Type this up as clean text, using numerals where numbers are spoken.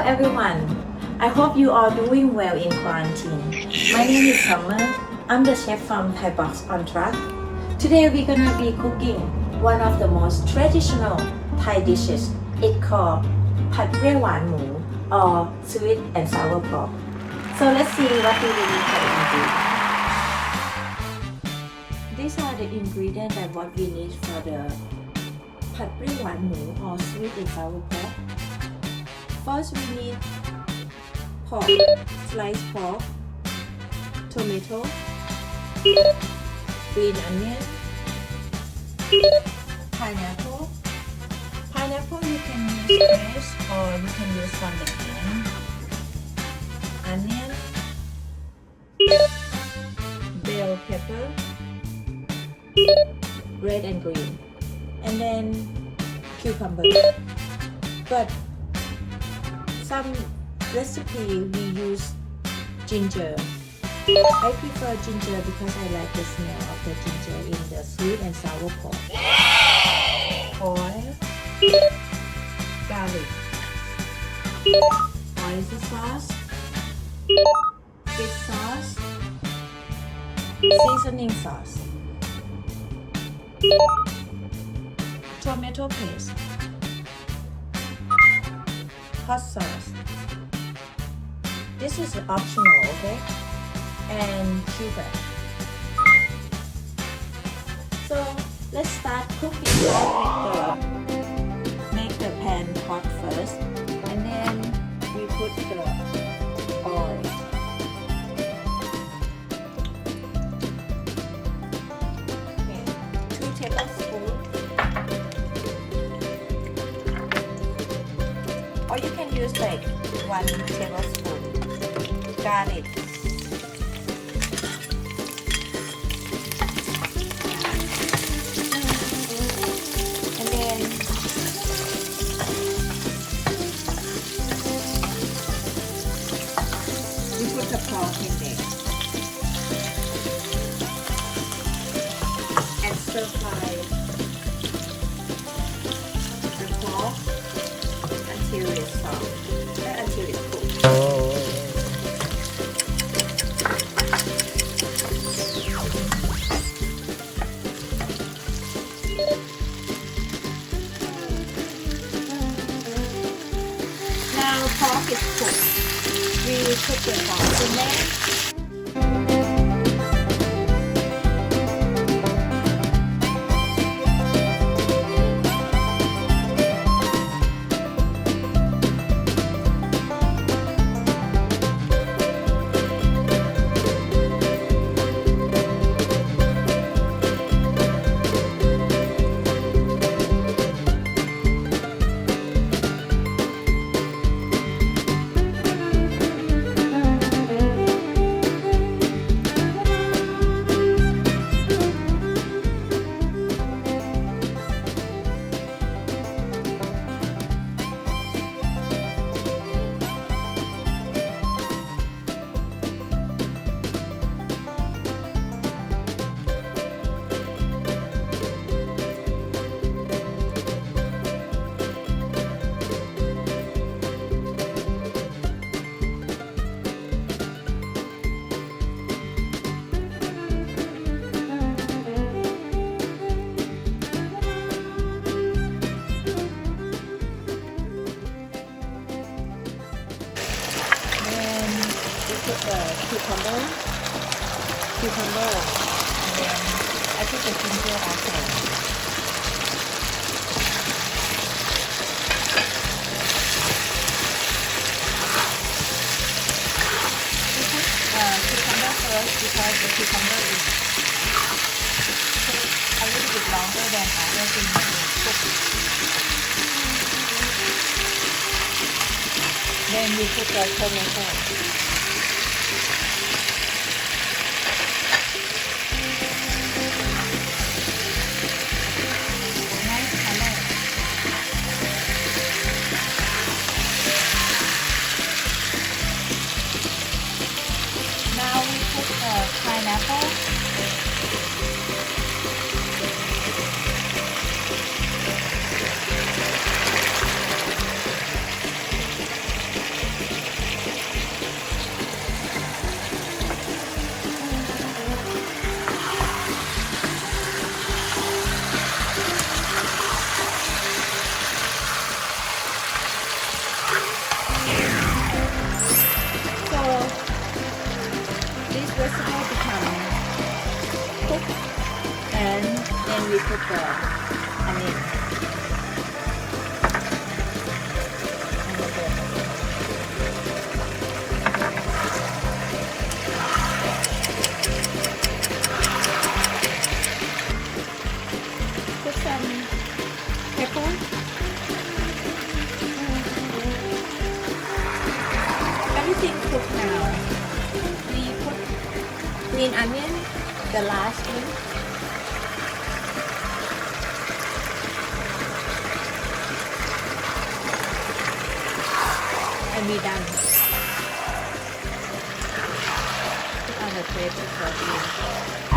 everyone. I hope you are doing well in quarantine. My name is Summer. I'm the chef from Thai Box on Track. Today we're gonna be cooking one of the most traditional Thai dishes. It's called Pad Ria Hwan Mu or sweet and sour pork. So let's see what we will need for the ingredients. These are the ingredients that what we need for the Pad Ria Hwan Mu or sweet and sour pork. First we need pork, sliced pork, tomato, green onion, pineapple. Pineapple you can use fresh or you can use from the can. Onion, bell pepper, red and green, and then cucumber. But some recipe we use ginger. I prefer ginger because I like the smell of the ginger in the sweet and sour pork. Oil, garlic, oyster sauce, fish sauce, seasoning sauce, tomato paste, hot sauce. This is optional, okay? And sugar. So let's start cooking. Make the pan hot first, and then we put the oil. Okay, 2 tablespoons. Or you can use like 1 tablespoon. Garlic. And then we put the pork in there and stir fry the pork until it's soft, until it's cooked. Now pork is cooked. We put the pork in there. Put the cucumber, and then I put the ginger also. We put cucumber first because the cucumber is a little bit longer than other things to cook. Then we put the tomato. Now we put the pineapple. we put the onion and the bread. Put some pepper. Everything cooked now. We put green onion, the last one. And we done. Put on the plate for you.